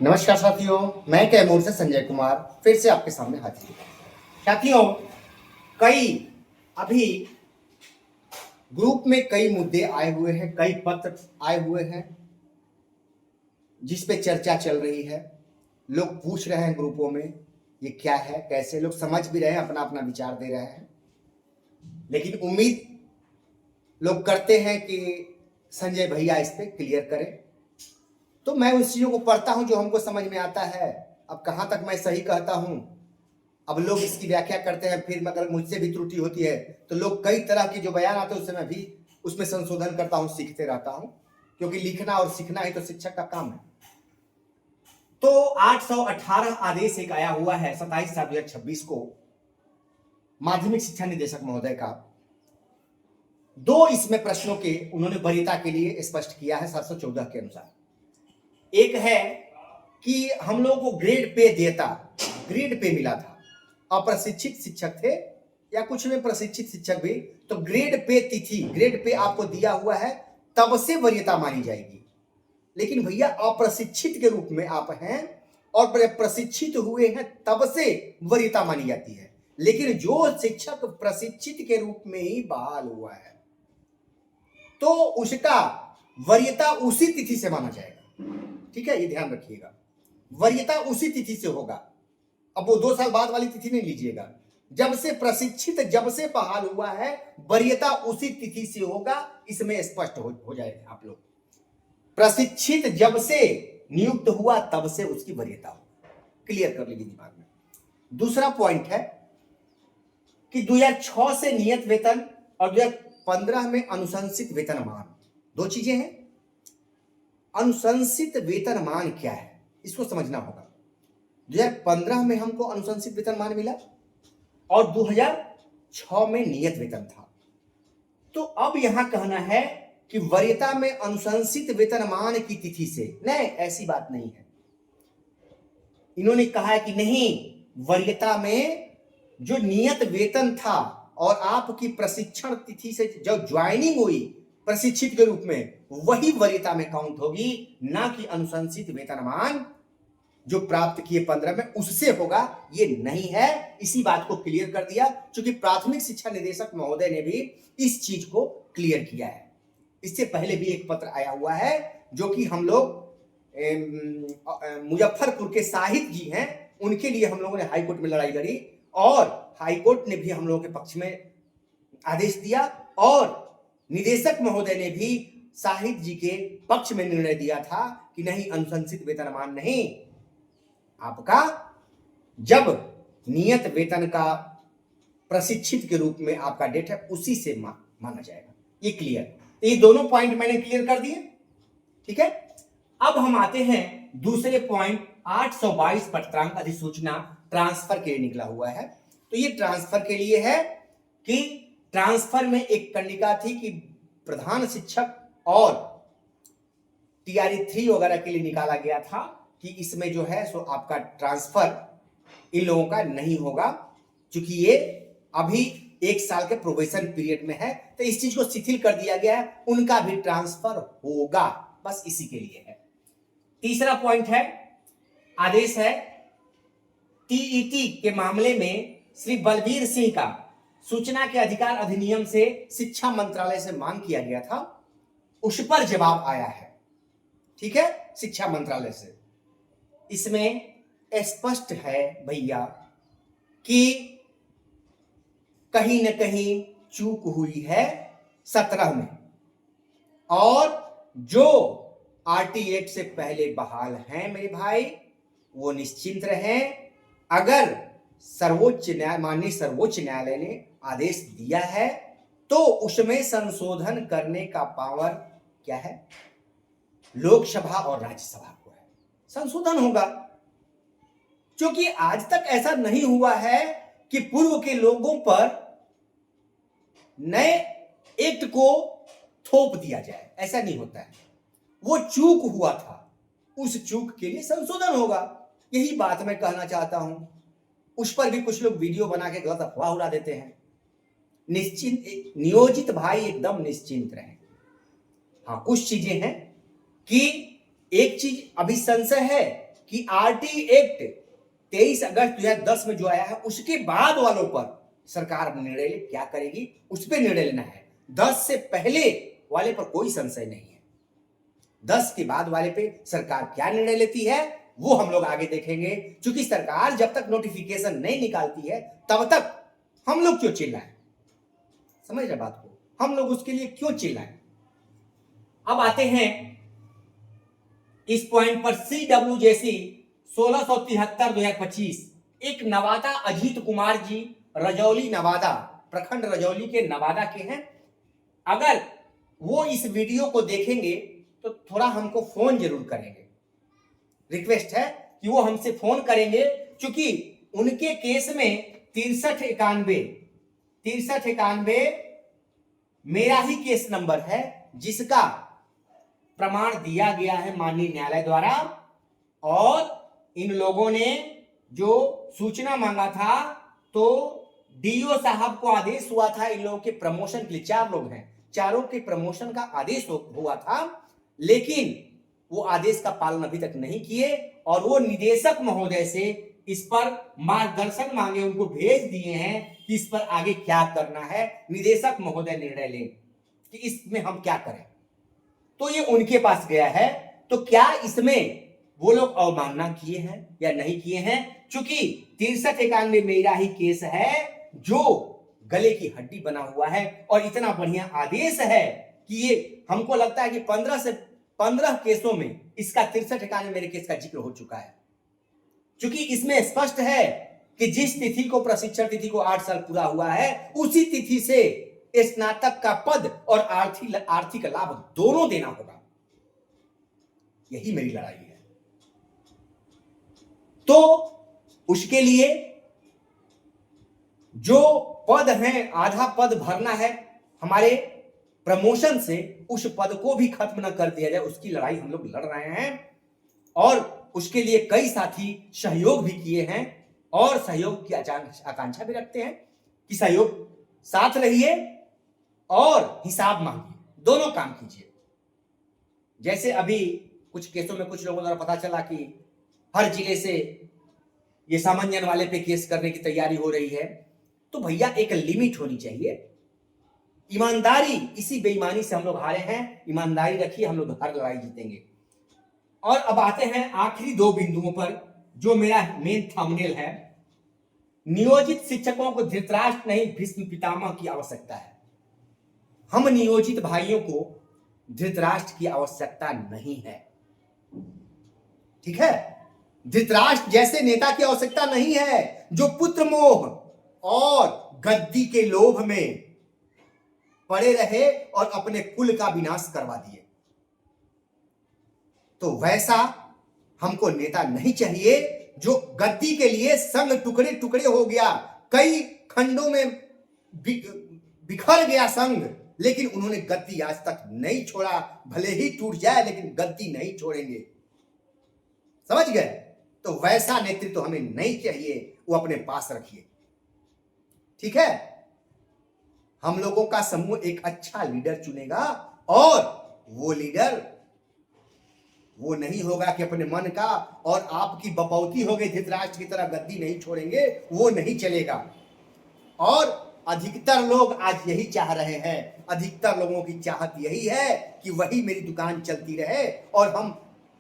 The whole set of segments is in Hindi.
नमस्कार साथियों, मैं कैमूर से संजय कुमार फिर से आपके सामने हाजिर हूं। साथियों, कई अभी ग्रुप में कई मुद्दे आए हुए हैं, कई पत्र आए हुए हैं जिस पे चर्चा चल रही है। लोग पूछ रहे हैं ग्रुपों में ये क्या है, कैसे, लोग समझ भी रहे हैं, अपना अपना विचार दे रहे हैं, लेकिन उम्मीद लोग करते हैं कि संजय भैया इस पे क्लियर करें। तो मैं उस चीज़ों को पढ़ता हूं जो हमको समझ में आता है। अब कहाँ तक मैं सही कहता हूं, अब लोग इसकी व्याख्या करते हैं, फिर अगर मुझसे भी त्रुटि होती है तो लोग कई तरह के जो बयान आते हैं उससे मैं भी उसमें संशोधन करता हूं, सीखते रहता हूं, क्योंकि लिखना और सीखना ही तो शिक्षक का काम है। तो 818 आदेश एक आया हुआ है 27/7/2026 को माध्यमिक शिक्षा निदेशक महोदय का। दो इसमें प्रश्नों के उन्होंने वरीयता के लिए स्पष्ट किया है 714 के अनुसार। एक है कि हम लोगों को ग्रेड पे मिला था, अप्रशिक्षित शिक्षक थे या कुछ में प्रशिक्षित शिक्षक भी, तो ग्रेड पे आपको दिया हुआ है तब से वरीयता मानी जाएगी। लेकिन भैया अप्रशिक्षित के रूप में आप हैं और प्रशिक्षित हुए हैं तब से वरीयता मानी जाती है। लेकिन जो शिक्षक प्रशिक्षित के रूप में ही बहाल हुआ है तो उसका वरीयता उसी तिथि से माना जाएगा। ठीक है, ये ध्यान रखिएगा, वरीयता उसी तिथि से होगा। अब वो 2 साल बाद वाली तिथि नहीं लीजिएगा, जब से प्रशिक्षित जब से बहाल हुआ है वरीयता उसी तिथि से होगा। इसमें स्पष्ट हो जाएगा आप लोग, प्रशिक्षित जब से नियुक्त हुआ तब से उसकी वरीयता होगा। क्लियर कर लीजिए दिमाग में। दूसरा पॉइंट है कि 2006 से नियत वेतन और 2015 में अनुशंसित वेतनमान, दो चीजें हैं। अनुशंसित वेतनमान क्या है इसको समझना होगा। 2015 में हमको अनुशंसित वेतनमान मिला और 2006 में नियत वेतन था। तो अब यहां कहना है कि वरीयता में अनुशंसित वेतनमान की तिथि से, नहीं ऐसी बात नहीं है। इन्होंने कहा है कि नहीं, वरीयता में जो नियत वेतन था और आपकी प्रशिक्षण तिथि से जो ज्वाइनिंग हुई प्रशिक्षित के रूप में, वही वरीयता में काउंट होगी, ना कि अनुशंसित वेतनमान जो प्राप्त किए 15 में उससे होगा। ये नहीं है, इसी बात को क्लियर कर दिया, क्योंकि प्राथमिक शिक्षा निदेशक महोदय ने भी इस चीज को क्लियर किया है। इससे पहले भी एक पत्र आया हुआ है जो कि हम लोग मुजफ्फरपुर के साहिद जी हैं, उनके लिए हम लोगों ने हाईकोर्ट में लड़ाई लड़ी और हाईकोर्ट ने भी हम लोगों के पक्ष में आदेश दिया और निदेशक महोदय ने भी साहिद जी के पक्ष में निर्णय दिया था कि नहीं, अनुशंसित वेतनमान नहीं, आपका जब नियत वेतन का प्रशिक्षित के रूप में आपका डेट है उसी से माना जाएगा। ये क्लियर, ये दोनों पॉइंट मैंने क्लियर कर दिए। ठीक है, अब हम आते हैं दूसरे पॉइंट। 822 पत्रांक अधिसूचना ट्रांसफर के लिए निकला हुआ है। तो ये ट्रांसफर के लिए है कि ट्रांसफर में एक कंडिका थी कि प्रधान शिक्षक और टीआरई 3 वगैरह के लिए निकाला गया था कि इसमें जो है सो आपका ट्रांसफर इन लोगों का नहीं होगा, क्योंकि ये अभी 1 साल के प्रोबेशन पीरियड में है, तो इस चीज को शिथिल कर दिया गया है, उनका भी ट्रांसफर होगा, बस इसी के लिए है। तीसरा पॉइंट है, आदेश है टीईटी के मामले में श्री बलबीर सिंह का सूचना के अधिकार अधिनियम से शिक्षा मंत्रालय से मांग किया गया था, उस पर जवाब आया है। ठीक है, शिक्षा मंत्रालय से इसमें स्पष्ट है भैया कि कहीं न कहीं चूक हुई है 17 में, और जो आरटी एक्ट से पहले बहाल हैं मेरे भाई वो निश्चिंत रहें। अगर माननीय सर्वोच्च न्यायालय ने आदेश दिया है तो उसमें संशोधन करने का पावर क्या है, लोकसभा और राज्यसभा को है, संशोधन होगा। क्योंकि आज तक ऐसा नहीं हुआ है कि पूर्व के लोगों पर नए एक्ट को थोप दिया जाए, ऐसा नहीं होता है। वो चूक हुआ था, उस चूक के लिए संशोधन होगा, यही बात मैं कहना चाहता हूं। उस पर भी कुछ लोग वीडियो बना के गलत अफवाह उड़ा देते हैं। निश्चिंत, नियोजित भाई एकदम निश्चिंत रहें। हाँ, कुछ चीजें हैं कि एक चीज अभी संशय है कि आरटी एक्ट 23 अगस्त 2010 में जो आया है उसके बाद वालों पर सरकार निर्णय ले, क्या करेगी उस पर निर्णय लेना है। 10 से पहले वाले पर कोई संशय नहीं है, 10 के बाद वाले पे सरकार क्या निर्णय लेती है वो हम लोग आगे देखेंगे। क्योंकि सरकार जब तक नोटिफिकेशन नहीं निकालती है तब तक हम लोग क्यों चिल्लाएं, समझ रहे बात को, हम लोग उसके लिए क्यों चिल्लाएं। अब आते हैं इस पॉइंट पर, CW जैसी 1673-2025 एक नवादा अजीत कुमार जी रजौली नवादा, प्रखंड रजौली के नवादा के हैं। अगर वो इस वीडियो को देखेंगे तो थोड़ा हमको फोन जरूर करेंगे, रिक्वेस्ट है कि वो हमसे फोन करेंगे, क्योंकि उनके केस में 6391 मेरा ही केस नंबर है, जिसका प्रमाण दिया गया है माननीय न्यायालय द्वारा। और इन लोगों ने जो सूचना मांगा था तो डीओ साहब को आदेश हुआ था इन लोगों के प्रमोशन के लिए, 4 लोग हैं, चारों के प्रमोशन का आदेश हुआ था, लेकिन वो आदेश का पालन अभी तक नहीं किए। और वो निदेशक महोदय से इस पर मार्गदर्शन मांगे, उनको भेज दिए हैं कि इस पर आगे क्या करना है, निदेशक महोदय निर्णय लें कि इसमें हम क्या करें। तो ये उनके पास गया है, तो क्या इसमें वो लोग अवमानना किए हैं या नहीं किए हैं। चूंकि 6391 मेरा ही केस है जो गले की हड्डी बना हुआ है और इतना बढ़िया आदेश है कि ये हमको लगता है कि 15 केसों में इसका 6391 मेरे केस का जिक्र हो चुका है। क्योंकि इसमें स्पष्ट है कि जिस तिथि को, प्रशिक्षण तिथि को 8 साल पूरा हुआ है, उसी तिथि से स्नातक का पद और आर्थिक लाभ दोनों देना होगा। यही मेरी लड़ाई है। तो उसके लिए जो पद हैं, आधा पद भरना है हमारे प्रमोशन से, उस पद को भी खत्म न कर दिया जाए, उसकी लड़ाई हम लोग लड़ रहे हैं। और उसके लिए कई साथी सहयोग भी किए हैं और सहयोग की आकांक्षा भी रखते हैं कि सहयोग साथ रहिए और हिसाब मांगिए, दोनों काम कीजिए। जैसे अभी कुछ केसों में कुछ लोगों द्वारा पता चला कि हर जिले से ये सामान्यन वाले पे केस करने की तैयारी हो रही है, तो भैया एक लिमिट होनी चाहिए। ईमानदारी, इसी बेईमानी से हम लोग हारे हैं, ईमानदारी रखिए, हम लोग हर लड़ाई जीतेंगे। और अब आते हैं आखिरी 2 बिंदुओं पर, जो मेरा मेन थंबनेल है। नियोजित शिक्षकों को धृतराष्ट्र नहीं भीष्म पितामह की आवश्यकता है। हम नियोजित भाइयों को धृतराष्ट्र की आवश्यकता नहीं है, ठीक है। धृतराष्ट्र जैसे नेता की आवश्यकता नहीं है जो पुत्र मोह और गद्दी के लोभ में पड़े रहे और अपने कुल का विनाश करवा दिए। तो वैसा हमको नेता नहीं चाहिए जो गद्दी के लिए संग टुकड़े टुकड़े हो गया, कई खंडों में बिखर गया संघ, लेकिन उन्होंने गद्दी आज तक नहीं छोड़ा। भले ही टूट जाए लेकिन गद्दी नहीं छोड़ेंगे, समझ गए। तो वैसा नेतृत्व तो हमें नहीं चाहिए, वो अपने पास रखिए, ठीक है। हम लोगों का समूह एक अच्छा लीडर चुनेगा और वो लीडर वो नहीं होगा कि अपने मन का और आपकी बपौती हो गई धृतराष्ट्र की तरह गद्दी नहीं छोड़ेंगे, वो नहीं चलेगा। और अधिकतर लोग आज यही चाह रहे हैं, अधिकतर लोगों की चाहत यही है कि वही मेरी दुकान चलती रहे और हम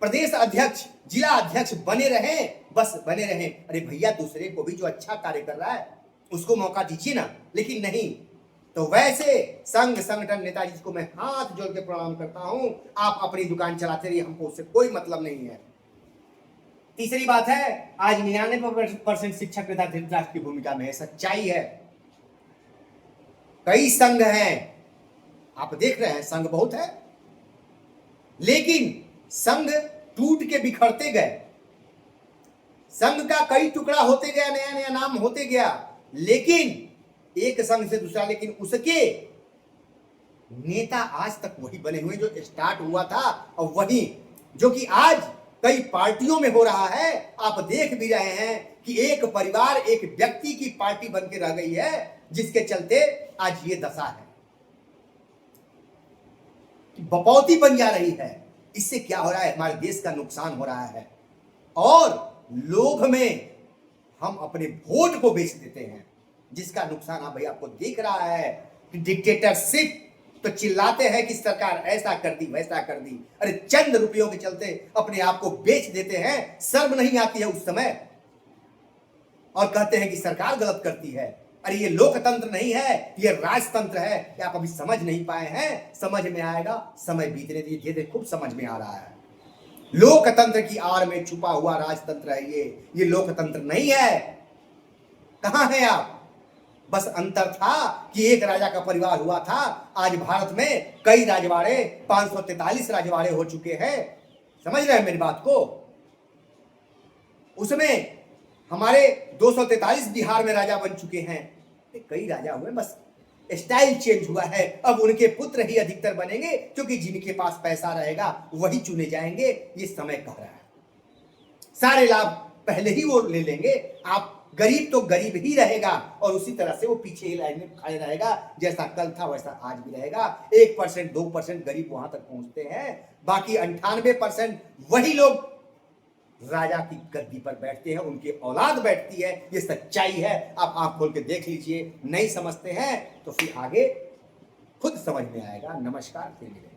प्रदेश अध्यक्ष, जिला अध्यक्ष बने रहें, बस बने रहें। अरे भैया, दूसरे को भी जो अच्छा कार्य कर रहा है उसको मौका दीजिए ना, लेकिन नहीं। तो वैसे संघ संगठन नेताजी को मैं हाथ जोड़ के प्रणाम करता हूं, आप अपनी दुकान चलाते रहिए, हमको उससे कोई मतलब नहीं है। तीसरी बात है, आज 99% शिक्षक नेता धृतराष्ट्र की भूमिका में है, सच्चाई है। कई संघ हैं, आप देख रहे हैं, संघ बहुत है, लेकिन संघ टूट के बिखरते गए, संघ का कई टुकड़ा होते गया, नया नया नाम होते गया, लेकिन एक संघ से दूसरा, लेकिन उसके नेता आज तक वही बने हुए जो स्टार्ट हुआ था, और वही जो कि आज कई पार्टियों में हो रहा है। आप देख भी रहे हैं कि एक परिवार, एक व्यक्ति की पार्टी बन के रह गई है, जिसके चलते आज ये दशा है, बपौती बन जा रही है। इससे क्या हो रहा है, हमारे देश का नुकसान हो रहा है। और लोभ में हम अपने वोट को बेच देते हैं, जिसका नुकसान आप भाई आपको दिख रहा है कि डिक्टेटरशिप तो चिल्लाते हैं कि सरकार ऐसा कर दी वैसा कर दी, अरे चंद रुपयों के चलते अपने आप को बेच देते हैं। शर्म नहीं आती है उस समय, और कहते हैं कि सरकार गलत करती है। अरे ये लोकतंत्र नहीं है, ये राजतंत्र है। ये आप अभी समझ नहीं पाए हैं, समझ में आएगा, समय बीतने दीजिए, धीरे खूब समझ में आ रहा है। लोकतंत्र की आड़ में छुपा हुआ राजतंत्र है ये लोकतंत्र नहीं है। कहां है आप? बस अंतर था कि एक राजा का परिवार हुआ था, आज भारत में कई राजवाड़े, 543 राजवाड़े हो चुके हैं। समझ रहे हैं मेरी बात को? उसमें हमारे 243 बिहार में राजा बन चुके हैं, कई राजा हुए, बस स्टाइल चेंज हुआ है। अब उनके पुत्र ही अधिकतर बनेंगे, क्योंकि जिनके पास पैसा रहेगा वही चुने जाएंगे, ये समय कह रहा है। सारे लाभ पहले ही वो ले लेंगे। आप गरीब तो गरीब ही रहेगा, और उसी तरह से वो पीछे ही लाइन में खड़े रहेगा। जैसा कल था वैसा आज भी रहेगा। 1% 2% गरीब वहां तक पहुंचते हैं, बाकी 98% वही लोग राजा की गद्दी पर बैठते हैं, उनकी औलाद बैठती है। ये सच्चाई है, आप आंख खोल के देख लीजिए। नहीं समझते हैं तो फिर आगे खुद समझ में आएगा। नमस्कार, फिर मिलेंगे।